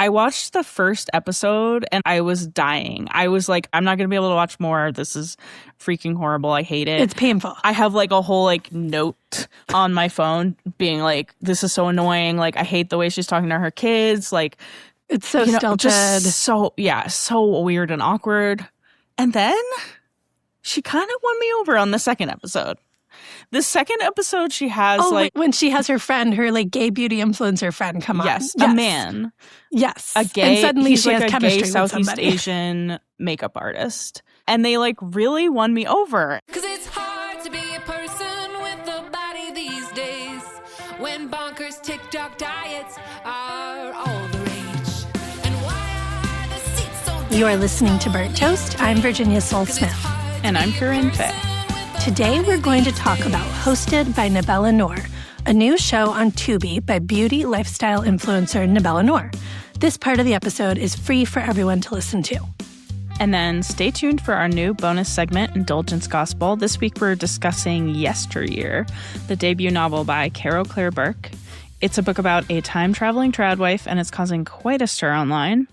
I watched the first episode and I was dying. I was like, I'm not going to be able to watch more. This is freaking horrible. I hate it. It's painful. I have like a whole like note on my phone being like, this is so annoying. Like, I hate the way she's talking to her kids. Like, it's so stilted. Just so weird and awkward. And then she kind of won me over on the second episode. The second episode, she has when she has her friend, her like gay beauty influencer friend come on. Yes, a man. Yes. A gay, and suddenly he's she like has a chemistry gay with Southeast somebody. Asian makeup artist. And they like really won me over. Cause it's hard to be a person with a body these days when bonkers TikTok diets are all the rage. And why are the seats so You are listening to Burnt Toast. I'm Virginia Soul-Smith. And I'm Corinne Fay. Today we're going to talk about Hosted by Nabela Noor, a new show on Tubi by beauty lifestyle influencer Nabela Noor. This part of the episode is free for everyone to listen to. And then stay tuned for our new bonus segment, Indulgence Gospel. This week we're discussing Yesteryear, the debut novel by Carol Claire Burke. It's a book about a time-traveling trad wife, and it's causing quite a stir online.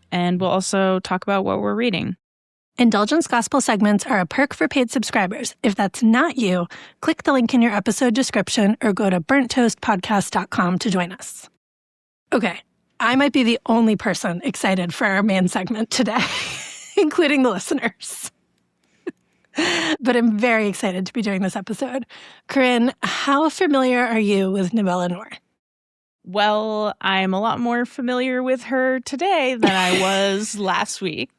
And we'll also talk about what we're reading. Indulgence Gospel segments are a perk for paid subscribers. If that's not you, click the link in your episode description or go to burnttoastpodcast.com to join us. Okay, I might be the only person excited for our main segment today, including the listeners. But I'm very excited to be doing this episode. Corinne, how familiar are you with Nabela Noor? Well, I'm a lot more familiar with her today than I was last week.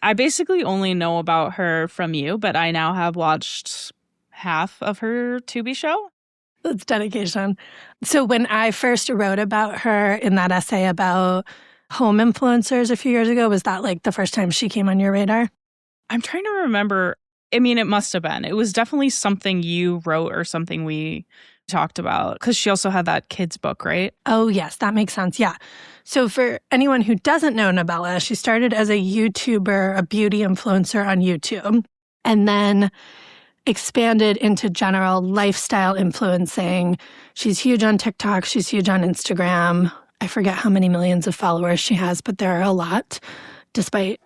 I basically only know about her from you, but I now have watched half of her Tubi show. That's dedication. So when I first wrote about her in that essay about home influencers a few years ago, was that like the first time she came on your radar? I'm trying to remember. I mean, it must have been. It was definitely something you wrote or something we talked about, because she also had that kids book, right? Oh, yes, that makes sense. Yeah. So for anyone who doesn't know Nabela, she started as a YouTuber, a beauty influencer on YouTube, and then expanded into general lifestyle influencing. She's huge on TikTok. She's huge on Instagram. I forget how many millions of followers she has, but there are a lot, despite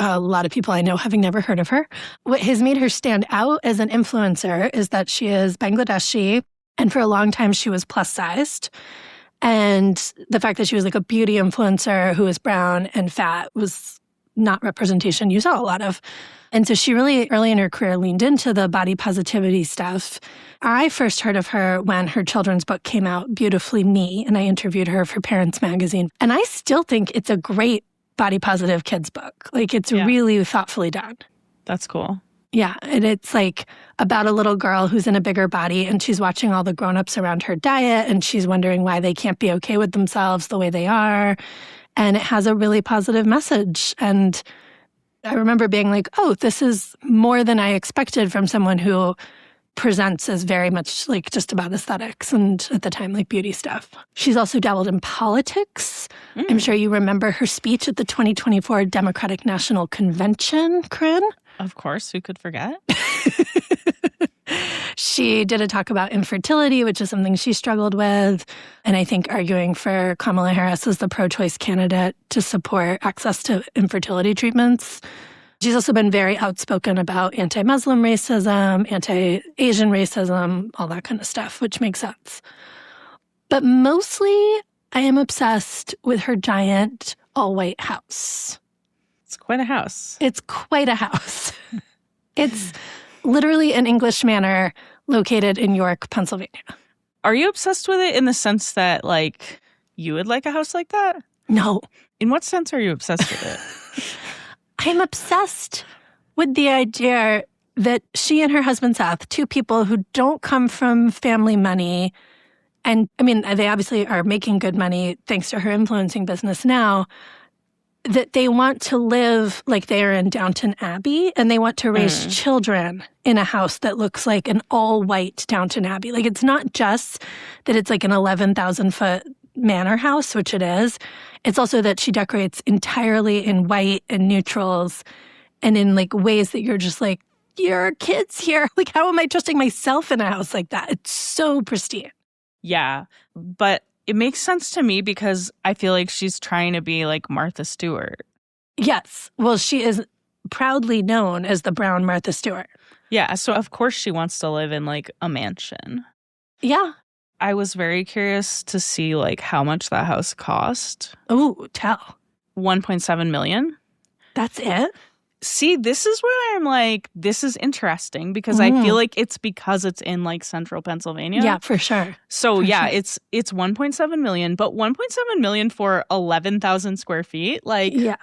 a lot of people I know having never heard of her. What has made her stand out as an influencer is that she is Bangladeshi, and for a long time she was plus-sized. And the fact that she was like a beauty influencer who was brown and fat was not representation you saw a lot of. And so she really, early in her career, leaned into the body positivity stuff. I first heard of her when her children's book came out, Beautifully Me, and I interviewed her for Parents Magazine. And I still think it's a great body positive kids book. Like, it's really thoughtfully done. That's cool. Yeah, and it's like about a little girl who's in a bigger body, and she's watching all the grown-ups around her diet, and she's wondering why they can't be okay with themselves the way they are. And it has a really positive message. And I remember being like, oh, this is more than I expected from someone who presents as very much like just about aesthetics and at the time like beauty stuff. She's also dabbled in politics. I'm sure you remember her speech at the 2024 Democratic National Convention, Corinne. Of course, who could forget? She did a talk about infertility, which is something she struggled with, and I think arguing for Kamala Harris as the pro-choice candidate to support access to infertility treatments. She's also been very outspoken about anti-Muslim racism, anti-Asian racism, all that kind of stuff, which makes sense. But mostly, I am obsessed with her giant all-white house. It's quite a house. It's quite a house. It's literally an English manor located in York, Pennsylvania. Are you obsessed with it in the sense that, like, you would like a house like that? No. In what sense are you obsessed with it? I'm obsessed with the idea that she and her husband, Seth, two people who don't come from family money, and I mean, they obviously are making good money thanks to her influencing business now, that they want to live like they are in Downton Abbey, and they want to raise children in a house that looks like an all-white Downton Abbey. Like, it's not just that it's like an 11,000-foot manor house, which it is. It's also that she decorates entirely in white and neutrals and in like ways that you're just like, your kids here. Like, how am I trusting myself in a house like that? It's so pristine. Yeah, but It makes sense to me because I feel like she's trying to be like Martha Stewart. Yes. Well, she is proudly known as the Brown Martha Stewart. Yeah, so of course she wants to live in like a mansion. Yeah. I was very curious to see like how much that house cost. Ooh, tell. 1.7 million. That's it? See, this is where I'm like, this is interesting because I feel like it's because it's in like central Pennsylvania. Yeah, for sure. So For yeah, sure. it's 1.7 million, but 1.7 million for 11,000 square feet, like Yeah.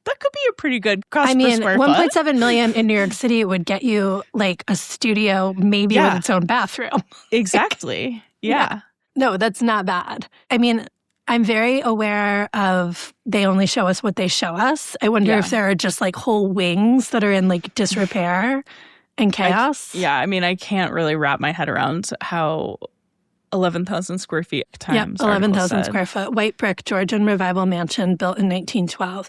that could be a pretty good cost per square foot. 1.7 million in New York City would get you like a studio, maybe with its own bathroom. Exactly. Yeah. No, that's not bad. I mean, I'm very aware of they only show us what they show us. I wonder if there are just like whole wings that are in like disrepair and chaos. I mean, I can't really wrap my head around how 11,000 square feet times 11,000 square foot, white brick Georgian revival mansion built in 1912.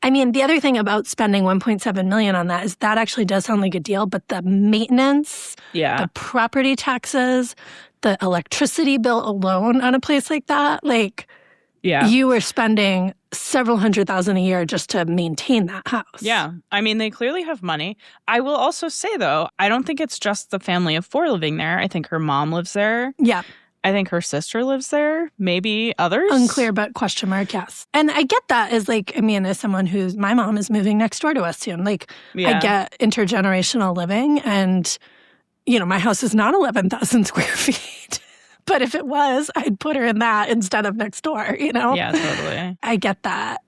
I mean, the other thing about spending 1.7 million on that is that actually does sound like a deal, but the maintenance, the property taxes, the electricity bill alone on a place like that, like you were spending several $100,000 a year just to maintain that house. Yeah. I mean, they clearly have money. I will also say, though, I don't think it's just the family of four living there. I think her mom lives there. Yeah. I think her sister lives there. Maybe others. Unclear, but question mark, yes. And I get that as like, I mean, as someone my mom is moving next door to us soon. Like, I get intergenerational living and, you know, my house is not 11,000 square feet. But if it was, I'd put her in that instead of next door, you know? Yeah, totally. I get that.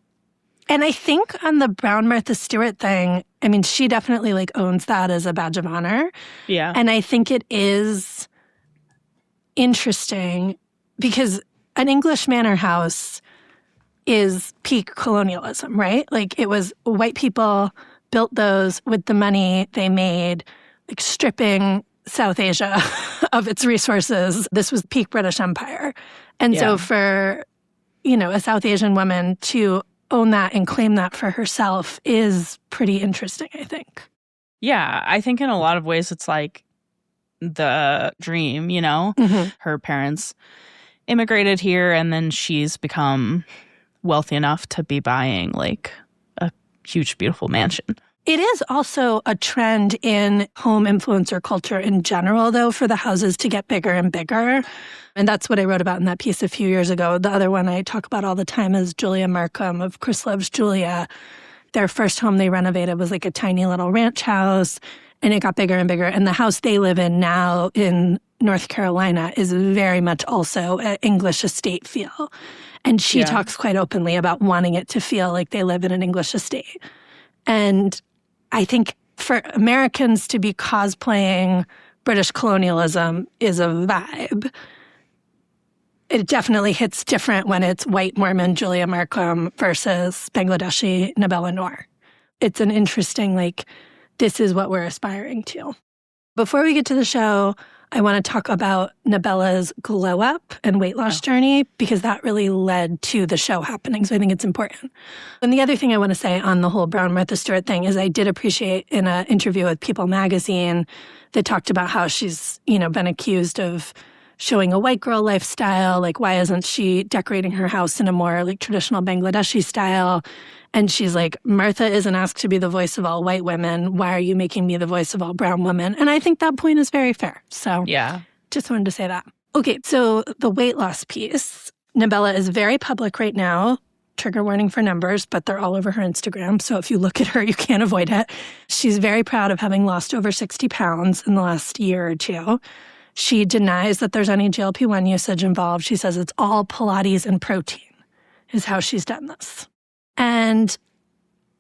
And I think on the Brown Martha Stewart thing, I mean, she definitely like owns that as a badge of honor. Yeah. And I think it is interesting because an English manor house is peak colonialism, right? Like it was white people built those with the money they made, like stripping South Asia of its resources. This was peak British Empire. And so for, you know, a South Asian woman to own that and claim that for herself is pretty interesting, I think. Yeah, I think in a lot of ways it's like the dream, you know? Her parents immigrated here and then she's become wealthy enough to be buying like a huge, beautiful mansion. It is also a trend in home influencer culture in general, though, for the houses to get bigger and bigger. And that's what I wrote about in that piece a few years ago. The other one I talk about all the time is Julia Markham of Chris Loves Julia. Their first home they renovated was like a tiny little ranch house, and it got bigger and bigger. And the house they live in now in North Carolina is very much also an English estate feel. And she talks quite openly about wanting it to feel like they live in an English estate. And I think for Americans to be cosplaying British colonialism is a vibe. It definitely hits different when it's white Mormon Julia Markham versus Bangladeshi Nabela Noor. It's an interesting, like, this is what we're aspiring to. Before we get to the show, I want to talk about Nabela's glow up and weight loss journey because that really led to the show happening. So I think it's important. And the other thing I want to say on the whole Brown Martha Stewart thing is I did appreciate in an interview with People magazine that talked about how she's, you know, been accused of showing a white girl lifestyle. Like, why isn't she decorating her house in a more like traditional Bangladeshi style? And she's like, Martha isn't asked to be the voice of all white women. Why are you making me the voice of all brown women? And I think that point is very fair. So just wanted to say that. Okay, so the weight loss piece. Nabela is very public right now. Trigger warning for numbers, but they're all over her Instagram. So if you look at her, you can't avoid it. She's very proud of having lost over 60 pounds in the last year or two. She denies that there's any GLP-1 usage involved. She says it's all Pilates and protein is how she's done this. And,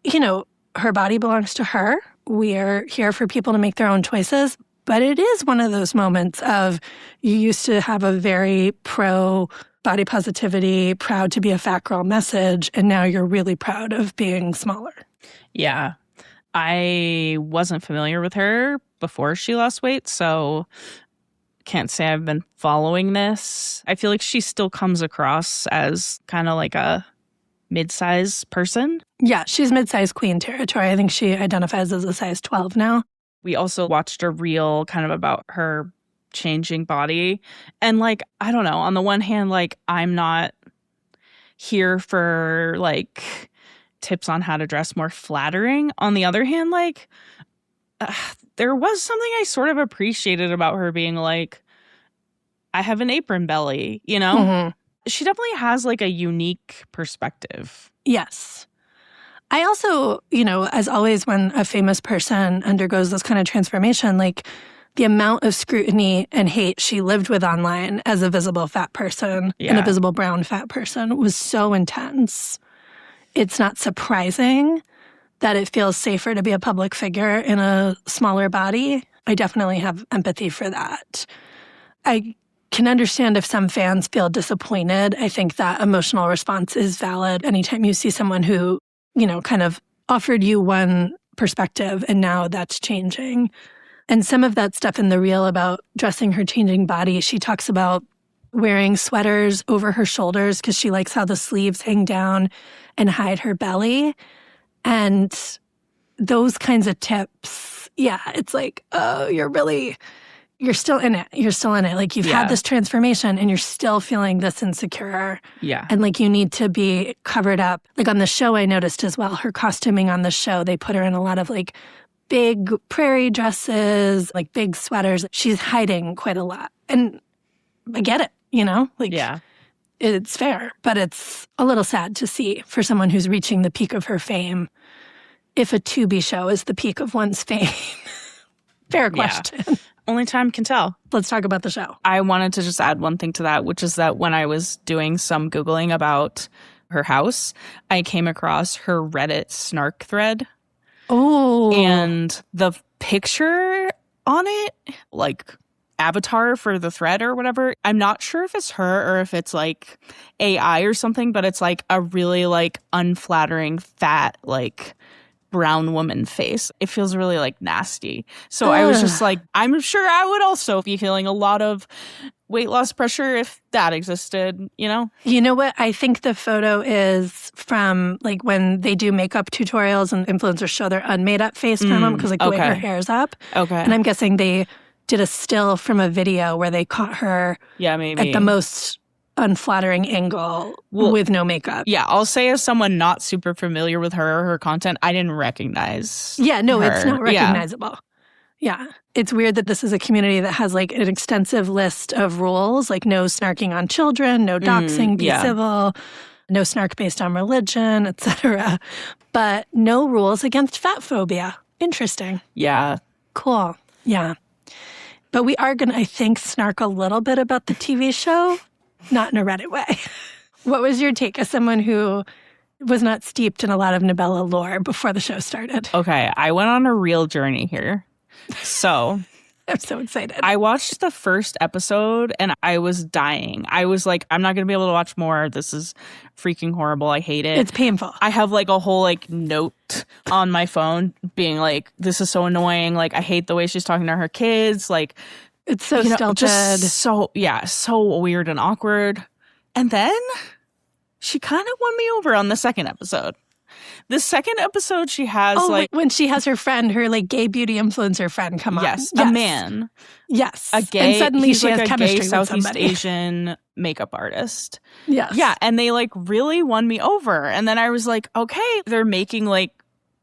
you know, her body belongs to her. We're here for people to make their own choices. But it is one of those moments of you used to have a very pro body positivity, proud to be a fat girl message, and now you're really proud of being smaller. Yeah. I wasn't familiar with her before she lost weight, so can't say I've been following this. I feel like she still comes across as kind of like a mid-size person. Yeah, she's mid-size queen territory. I think she identifies as a size 12 now. We also watched a reel kind of about her changing body. And like, I don't know, on the one hand, like, I'm not here for like tips on how to dress more flattering. On the other hand, like, there was something I sort of appreciated about her being like, I have an apron belly, you know? Mm-hmm. She definitely has like a unique perspective. Yes. I also, as always, when a famous person undergoes this kind of transformation, like the amount of scrutiny and hate she lived with online as a visible fat person and a visible brown fat person was so intense. It's not surprising that it feels safer to be a public figure in a smaller body. I definitely have empathy for that. I can understand if some fans feel disappointed. I think that emotional response is valid anytime you see someone who, kind of offered you one perspective and now that's changing. And some of that stuff in the reel about dressing her changing body, she talks about wearing sweaters over her shoulders because she likes how the sleeves hang down and hide her belly. And those kinds of tips, it's like, oh, you're still in it. You're still in it. Like, you've had this transformation and you're still feeling this insecure. Yeah. And like, you need to be covered up. Like on the show, I noticed as well, her costuming on the show, they put her in a lot of like big prairie dresses, like big sweaters. She's hiding quite a lot. And I get it, Like, it's fair. But it's a little sad to see for someone who's reaching the peak of her fame, if a Tubi show is the peak of one's fame. Fair question. Yeah. Only time can tell. Let's talk about the show. I wanted to just add one thing to that, which is that when I was doing some Googling about her house, I came across her Reddit snark thread. Oh. And the picture on it, like avatar for the thread or whatever, I'm not sure if it's her or if it's like AI or something, but it's like a really like unflattering, fat, like brown woman face. It feels really like nasty. So I was just like, I'm sure I would also be feeling a lot of weight loss pressure if that existed, You know what? I think the photo is from like when they do makeup tutorials and influencers show their unmade up face from them because like the way her hair's up. Okay. And I'm guessing they did a still from a video where they caught her maybe at the most unflattering angle with no makeup. Yeah, I'll say as someone not super familiar with her or her content, I didn't recognize her. It's not recognizable. Yeah. It's weird that this is a community that has like an extensive list of rules, like no snarking on children, no doxing, be civil, no snark based on religion, etc. But no rules against fat phobia. Interesting. Yeah. Cool. Yeah. But we are going to, I think, snark a little bit about the TV show. Not in a Reddit way. What was your take as someone who was not steeped in a lot of Nabela lore before the show started? Okay, I went on a real journey here. So I'm so excited. I watched the first episode and I was dying. I was like, I'm not going to be able to watch more. This is freaking horrible. I hate it. It's painful. I have like a whole like note on my phone being like, this is so annoying. Like, I hate the way she's talking to her kids. Like, it's so stilted. Just so weird and awkward. And then she kind of won me over on the second episode. The second episode she has when she has her friend, her like gay beauty influencer friend come on. Yes, a man. Yes. A gay, and suddenly she has like chemistry gay with Southeast somebody. Asian makeup artist. Yes. Yeah, and they like really won me over. And then I was like, okay, they're making like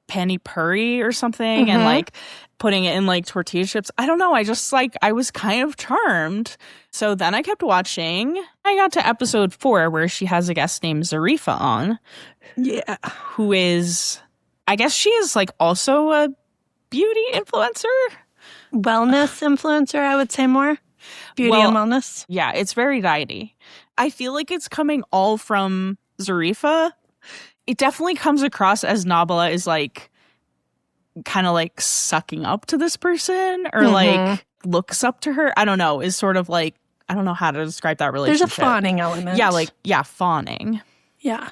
pani puri or something and like putting it in like tortilla chips. I don't know. I just like, I was kind of charmed. So then I kept watching. I got to episode 4 where she has a guest named Zarifa on. Yeah. Who is, I guess she is like also a beauty influencer. Wellness influencer, I would say more. Beauty and wellness. Yeah, it's very diety. I feel like it's coming all from Zarifa. It definitely comes across as Nabela is like kind of like sucking up to this person or like looks up to her. I don't know, is sort of like, I don't know how to describe that relationship. There's a fawning element. Yeah, fawning. Yeah.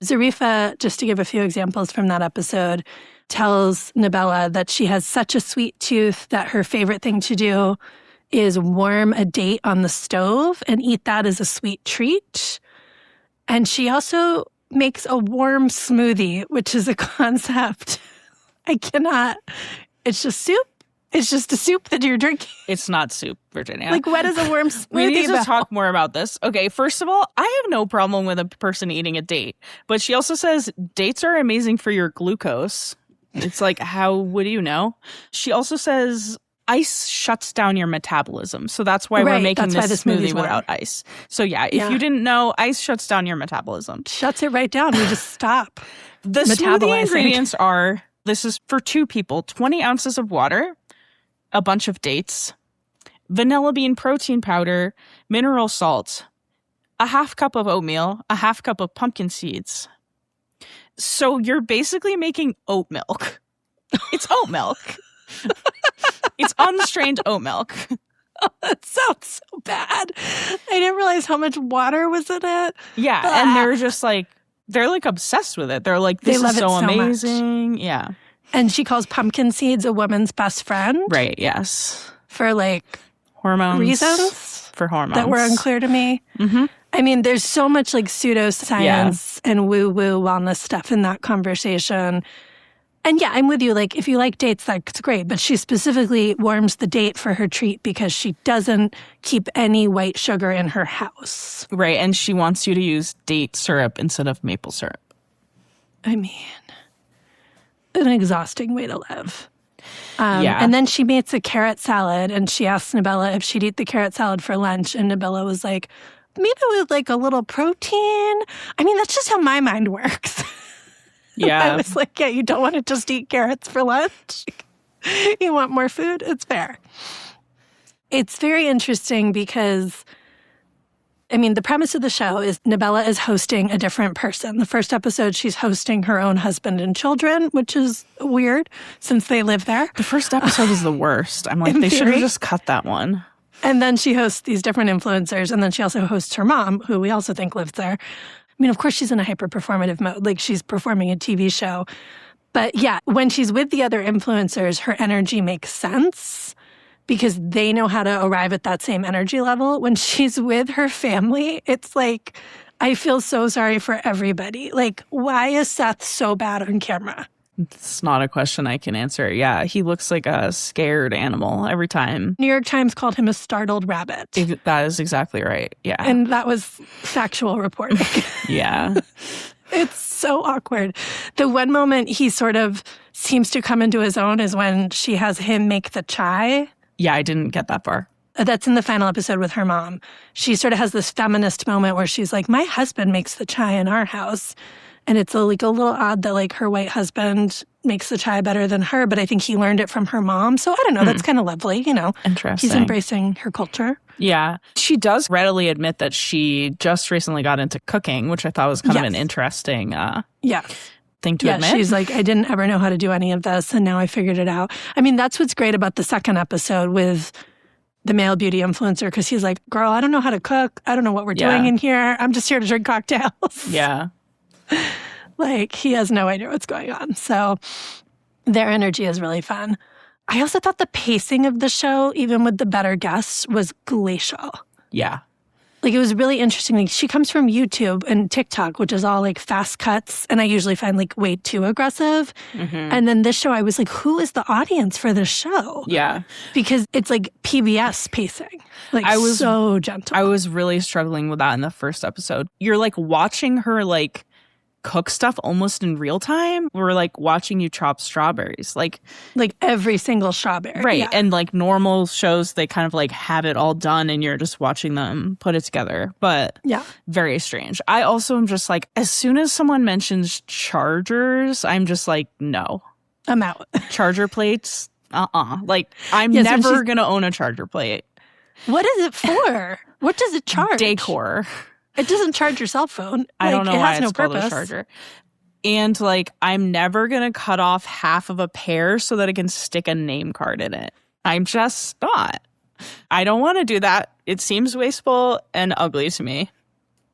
Zarifa, just to give a few examples from that episode, tells Nabela that she has such a sweet tooth that her favorite thing to do is warm a date on the stove and eat that as a sweet treat. And she also makes a warm smoothie, which is a concept I cannot. It's just soup It's just a soup that you're drinking. It's not soup, Virginia. Like, what is a warm smoothie We need to about? talk more about this. Okay, first of all, I have no problem with a person eating a date. But she also says dates are amazing for your glucose. It's like, how would you know? She also says ice shuts down your metabolism. So that's why we're making this smoothie without ice. So yeah, if you didn't know, ice shuts down your metabolism. Shuts it right down. We just stop. The smoothie ingredients are, this is for 2 people, 20 ounces of water, a bunch of dates, vanilla bean protein powder, mineral salt, a half cup of oatmeal, a half cup of pumpkin seeds. So you're basically making oat milk. It's oat milk. It's unstrained oat milk. Oh, that sounds so bad. I didn't realize how much water was in it. Yeah, and they're just like, they're like obsessed with it. They're like, this is so amazing. Much. Yeah. And she calls pumpkin seeds a woman's best friend. Right, yes. For like hormones. Reasons. For hormones. That were unclear to me. Mm-hmm. I mean, there's so much like pseudoscience and woo-woo wellness stuff in that conversation. And yeah, I'm with you. Like, if you like dates, that's great. But she specifically warms the date for her treat because she doesn't keep any white sugar in her house. Right. And she wants you to use date syrup instead of maple syrup. I mean, an exhausting way to live. And then she makes a carrot salad and she asks Nabela if she'd eat the carrot salad for lunch. And Nabela was like, maybe with like a little protein. I mean, that's just how my mind works. Yeah. I was like, yeah, you don't want to just eat carrots for lunch. You want more food? It's fair. It's very interesting because, I mean, the premise of the show is Nabela is hosting a different person. The first episode, she's hosting her own husband and children, which is weird since they live there. The first episode is the worst. I'm like, they should have just cut that one. And then she hosts these different influencers. And then she also hosts her mom, who we also think lives there. I mean, of course, she's in a hyper-performative mode. Like, she's performing a TV show. But yeah, when she's with the other influencers, her energy makes sense because they know how to arrive at that same energy level. When she's with her family, it's like, I feel so sorry for everybody. Like, why is Seth so bad on camera? It's not a question I can answer. Yeah, he looks like a scared animal every time. New York Times called him a startled rabbit. That is exactly right. Yeah. And that was factual reporting. Yeah. It's so awkward. The one moment he sort of seems to come into his own is when she has him make the chai. Yeah, I didn't get that far. That's in the final episode with her mom. She sort of has this feminist moment where she's like, my husband makes the chai in our house. And it's like a little odd that like her white husband makes the chai better than her, but I think he learned it from her mom. So I don't know. That's kind of lovely, you know. Interesting. He's embracing her culture. Yeah. She does readily admit that she just recently got into cooking, which I thought was kind of an interesting thing to admit. She's like, I didn't ever know how to do any of this, and now I figured it out. I mean, that's what's great about the second episode with the male beauty influencer, because he's like, girl, I don't know how to cook. I don't know what we're doing in here. I'm just here to drink cocktails. Yeah. Like, he has no idea what's going on. So their energy is really fun. I also thought the pacing of the show, even with the better guests, was glacial. Yeah. Like, it was really interesting. Like, she comes from YouTube and TikTok, which is all like fast cuts. And I usually find like way too aggressive. Mm-hmm. And then this show, I was like, who is the audience for this show? Yeah. Because it's like PBS pacing. Like, so gentle. I was really struggling with that in the first episode. You're like watching her like cook stuff almost in real time. We're like watching you chop strawberries. Like every single strawberry. Right. Yeah. And like normal shows, they kind of like have it all done and you're just watching them put it together. But very strange. I also am just like, as soon as someone mentions chargers, I'm just like, no. I'm out. Charger plates? Like, I'm never going to own a charger plate. What is it for? What does it charge? Decor. It doesn't charge your cell phone. I don't know why it's called a charger. And like, I'm never going to cut off half of a pear so that it can stick a name card in it. I'm just not. I don't want to do that. It seems wasteful and ugly to me.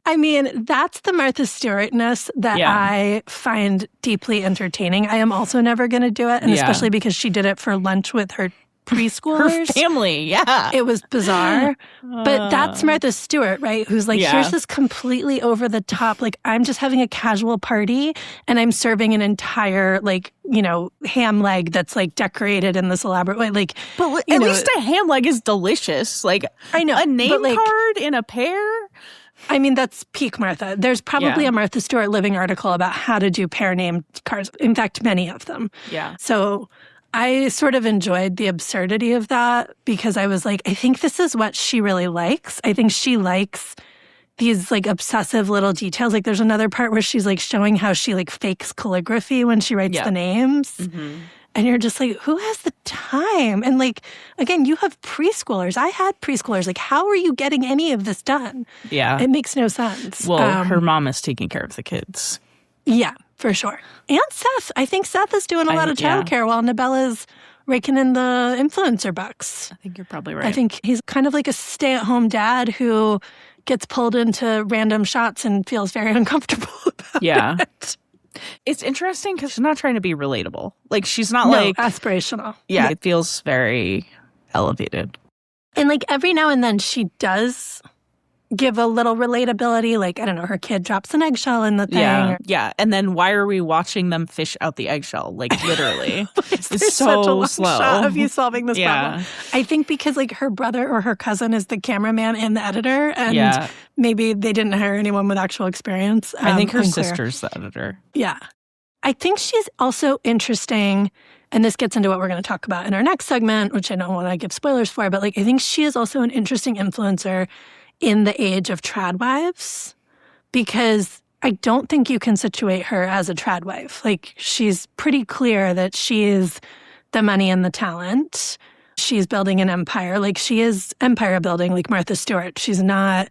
I mean, that's the Martha Stewart-ness that I find deeply entertaining. I am also never going to do it, and especially because she did it for lunch with her preschoolers. Her family, yeah. It was bizarre. But that's Martha Stewart, right? Who's like, here's this completely over the top, like, I'm just having a casual party and I'm serving an entire, like, ham leg that's like decorated in this elaborate way. Like, but at least a ham leg is delicious. Like, I know, a name card in a pear. I mean, that's peak Martha. There's probably a Martha Stewart Living article about how to do pear named cards. In fact, many of them. Yeah. So I sort of enjoyed the absurdity of that because I was like, I think this is what she really likes. I think she likes these like obsessive little details. Like there's another part where she's like showing how she like fakes calligraphy when she writes the names. Mm-hmm. And you're just like, who has the time? And like, again, you have preschoolers. I had preschoolers. Like, how are you getting any of this done? Yeah. It makes no sense. Well, her mom is taking care of the kids. Yeah, for sure. And Seth. I think Seth is doing a lot of childcare while Nabela's raking in the influencer bucks. I think you're probably right. I think he's kind of like a stay-at-home dad who gets pulled into random shots and feels very uncomfortable about it. It's interesting because she's not trying to be relatable. Like, she's not like aspirational. Yeah, it feels very elevated. And like every now and then she does give a little relatability. Like, I don't know, her kid drops an eggshell in the thing. Yeah. And then why are we watching them fish out the eggshell? Like, literally. It's so such a long slow. shot of you solving this problem. I think because like her brother or her cousin is the cameraman and the editor, and maybe they didn't hire anyone with actual experience. I think her sister's the editor. Yeah. I think she's also interesting, and this gets into what we're going to talk about in our next segment, which I don't want to give spoilers for, but like I think she is also an interesting influencer in the age of trad wives, because I don't think you can situate her as a trad wife. Like, she's pretty clear that she is the money and the talent. She's building an empire. Like, she is empire building, like Martha Stewart. She's not,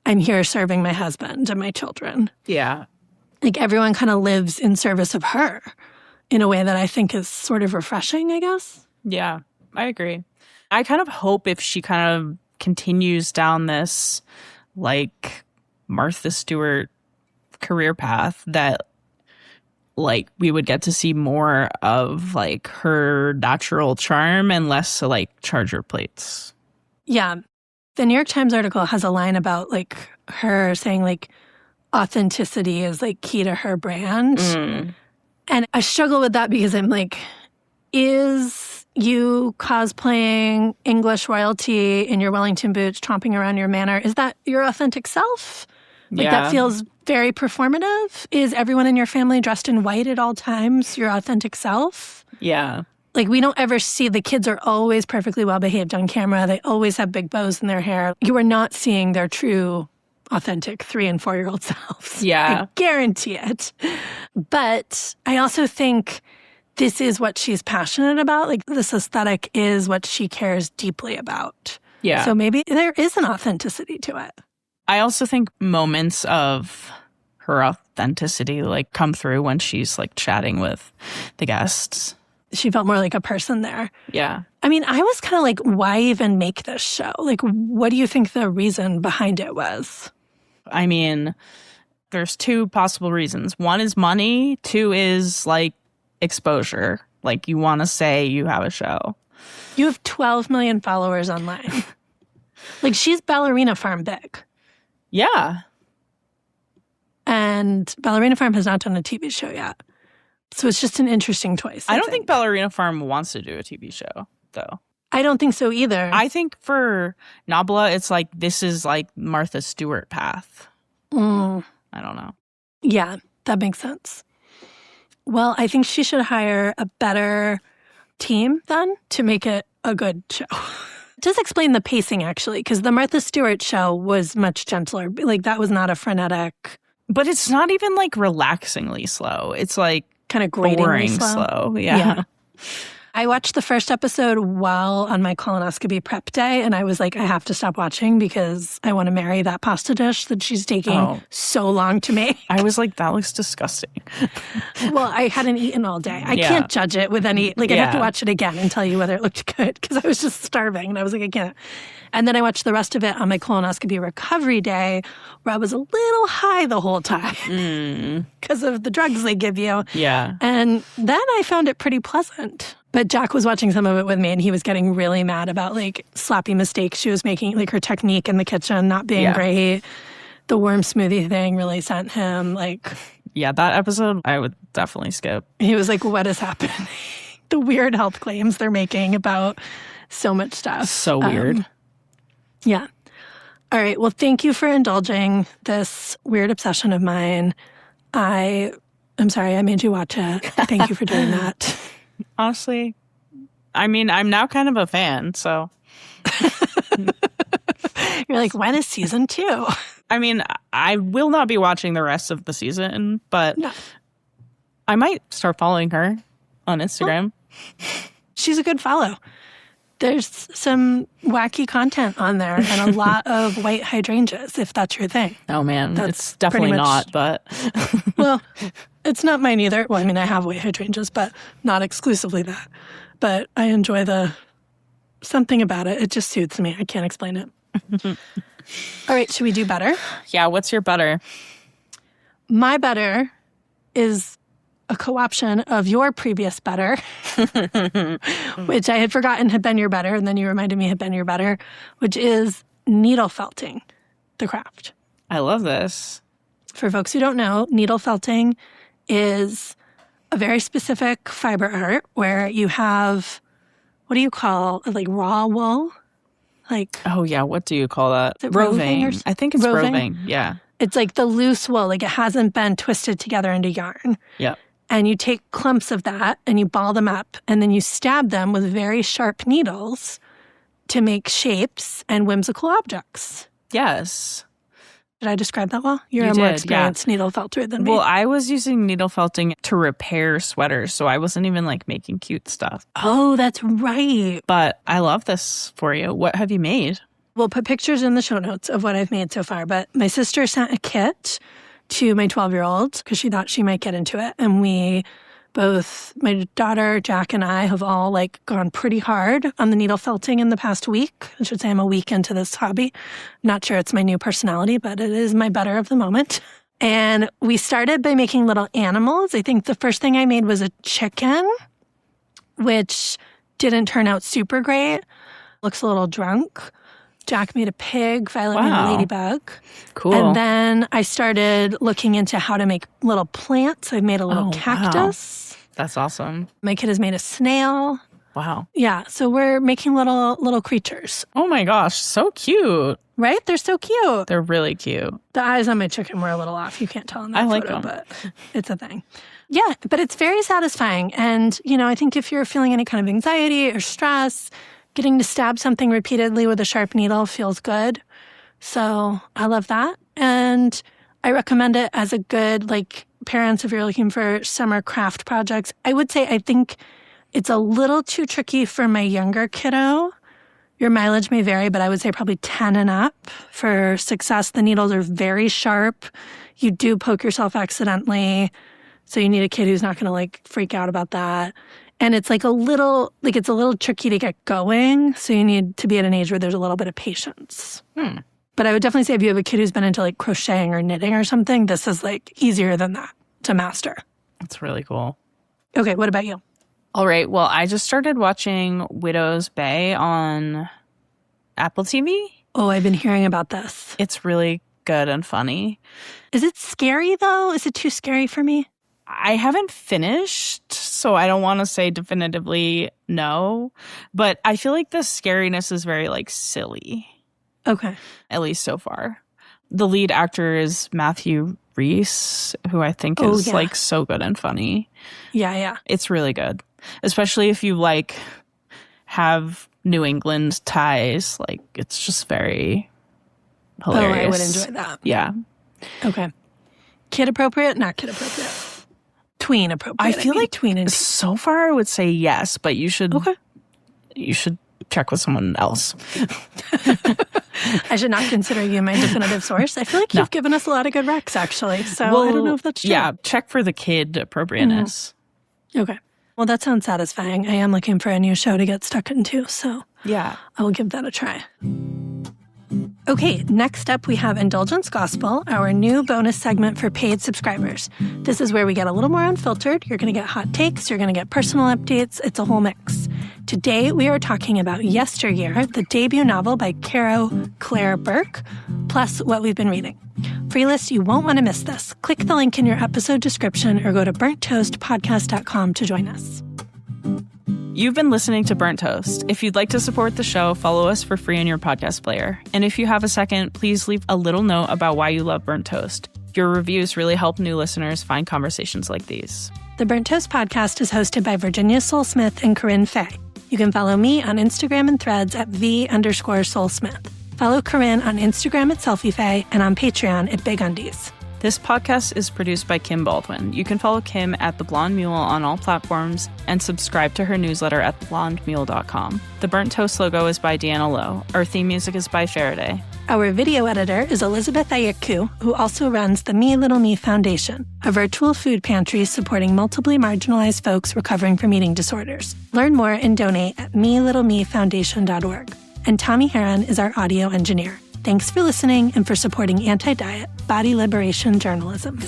I'm here serving my husband and my children. Yeah. Like, everyone kind of lives in service of her in a way that I think is sort of refreshing, I guess. Yeah, I agree. I kind of hope if she kind of continues down this, like, Martha Stewart career path, that, like, we would get to see more of, like, her natural charm and less, like, charger plates. Yeah. The New York Times article has a line about, like, her saying, like, authenticity is, like, key to her brand. And I struggle with that because I'm like, is you cosplaying English royalty in your Wellington boots, tromping around your manor, is that your authentic self? Like, that feels very performative. Is everyone in your family dressed in white at all times your authentic self? Yeah. Like, we don't ever see, the kids are always perfectly well behaved on camera. They always have big bows in their hair. You are not seeing their true, authentic 3- and 4-year-old selves. Yeah. I guarantee it. But I also think this is what she's passionate about. Like, this aesthetic is what she cares deeply about. Yeah. So maybe there is an authenticity to it. I also think moments of her authenticity, like, come through when she's, like, chatting with the guests. She felt more like a person there. Yeah. I mean, I was kind of like, why even make this show? Like, what do you think the reason behind it was? I mean, there's 2 possible reasons. 1 is money. 2 is, like, exposure. Like, you want to say you have a show. You have 12 million followers online. Like, she's Ballerina Farm big. Yeah. And Ballerina Farm has not done a TV show yet. So it's just an interesting choice. I don't think Ballerina Farm wants to do a TV show, though. I don't think so either. I think for Nabela, it's like, this is like Martha Stewart path. I don't know. Yeah, that makes sense. Well, I think she should hire a better team then to make it a good show. Just explain the pacing, actually, because the Martha Stewart show was much gentler. Like, that was not a frenetic. But it's not even, like, relaxingly slow. It's, like, kind of gratingly slow. Yeah. I watched the first episode while on my colonoscopy prep day, and I was like, I have to stop watching because I want to marry that pasta dish that she's taking so long to make. I was like, that looks disgusting. Well, I hadn't eaten all day. I can't judge it with any, like, I'd have to watch it again and tell you whether it looked good because I was just starving, and I was like, I can't. And then I watched the rest of it on my colonoscopy recovery day, where I was a little high the whole time because of the drugs they give you. Yeah. And then I found it pretty pleasant. But Jack was watching some of it with me, and he was getting really mad about like sloppy mistakes she was making, like her technique in the kitchen not being great. The worm smoothie thing really sent him like... Yeah, that episode I would definitely skip. He was like, what is happening? The weird health claims they're making about so much stuff. So weird. Yeah. All right. Well, thank you for indulging this weird obsession of mine. I'm sorry I made you watch it. Thank you for doing that. Honestly, I mean, I'm now kind of a fan, so. You're like, when is season 2? I mean, I will not be watching the rest of the season, but I might start following her on Instagram. She's a good follow. There's some wacky content on there and a lot of white hydrangeas, if that's your thing. Oh, man. It's definitely not, but... Well, it's not mine either. Well, I mean, I have white hydrangeas, but not exclusively that. But I enjoy something about it. It just suits me. I can't explain it. All right, should we do better? Yeah, what's your better? My better is a co-option of your previous better, which I had forgotten had been your better, and then you reminded me had been your better, which is needle felting, the craft. I love this. For folks who don't know, needle felting is a very specific fiber art where you have, what do you call, like raw wool? Like, oh, yeah. What do you call that? Roving. I think it's roving. Yeah. It's like the loose wool. Like it hasn't been twisted together into yarn. Yeah. And you take clumps of that and you ball them up and then you stab them with very sharp needles to make shapes and whimsical objects. Yes. Did I describe that well? You're a more experienced needle felter than me. Well, I was using needle felting to repair sweaters, so I wasn't even like making cute stuff. Oh, that's right. But I love this for you. What have you made? We'll put pictures in the show notes of what I've made so far. But my sister sent a kit to my 12-year-old because she thought she might get into it. And we both, my daughter, Jack, and I have all like gone pretty hard on the needle felting in the past week. I should say I'm a week into this hobby. I'm not sure it's my new personality, but it is my better of the moment. And we started by making little animals. I think the first thing I made was a chicken, which didn't turn out super great. Looks a little drunk. Jack made a pig, Violet made a ladybug. Cool. And then I started looking into how to make little plants. I made a little cactus. Wow. That's awesome. My kid has made a snail. Wow. Yeah, so we're making little creatures. Oh my gosh, so cute. Right? They're so cute. They're really cute. The eyes on my chicken were a little off. You can't tell in that like photo, them. But it's a thing. Yeah, but it's very satisfying. And, you know, I think if you're feeling any kind of anxiety or stress, getting to stab something repeatedly with a sharp needle feels good. So I love that. And I recommend it as a good, like, parents, if you're looking for summer craft projects. I would say I think it's a little too tricky for my younger kiddo. Your mileage may vary, but I would say probably 10 and up for success. The needles are very sharp. You do poke yourself accidentally. So you need a kid who's not going to, like, freak out about that. And it's like it's a little tricky to get going. So you need to be at an age where there's a little bit of patience. But I would definitely say if you have a kid who's been into like crocheting or knitting or something, this is like easier than that to master. That's really cool. Okay, what about you? All right. Well, I just started watching Widow's Bay on Apple TV. Oh, I've been hearing about this. It's really good and funny. Is it scary though? Is it too scary for me? I haven't finished, so I don't want to say definitively no, but I feel like the scariness is very, like, silly. Okay. At least so far. The lead actor is Matthew Rhys, who I think is, like, so good and funny. Yeah. It's really good, especially if you, like, have New England ties. Like, it's just very hilarious. Oh, I would enjoy that. Yeah. Okay. Kid appropriate, not kid appropriate. Tween appropriate. I feel like tween and so far I would say yes, but you should check with someone else. I should not consider you my definitive source. I feel like you've given us a lot of good recs, actually. So I don't know if that's true. Yeah, check for the kid appropriateness. Okay. Well, that sounds satisfying. I am looking for a new show to get stuck into, so yeah, I will give that a try. Okay, next up we have Indulgence Gospel, our new bonus segment for paid subscribers. This is where we get a little more unfiltered. You're going to get hot takes, you're going to get personal updates. It's a whole mix. Today we are talking about Yesteryear, the debut novel by Carol Claire Burke, plus what we've been reading. Freelists, you won't want to miss this. Click the link in your episode description or go to burnttoastpodcast.com to join us. You've been listening to Burnt Toast. If you'd like to support the show, follow us for free in your podcast player. And if you have a second, please leave a little note about why you love Burnt Toast. Your reviews really help new listeners find conversations like these. The Burnt Toast podcast is hosted by Virginia Soul-Smith and Corinne Fay. You can follow me on Instagram and Threads at _Soul-Smith. Follow Corinne on Instagram at SelfieFay and on Patreon at Big Undies. This podcast is produced by Kim Baldwin. You can follow Kim at The Blonde Mule on all platforms and subscribe to her newsletter at theblondemule.com. The Burnt Toast logo is by Deanna Lowe. Our theme music is by Faraday. Our video editor is Elizabeth Ayiku, who also runs the Me Little Me Foundation, a virtual food pantry supporting multiply marginalized folks recovering from eating disorders. Learn more and donate at melittlemefoundation.org. And Tommy Heron is our audio engineer. Thanks for listening and for supporting anti-diet, body liberation journalism.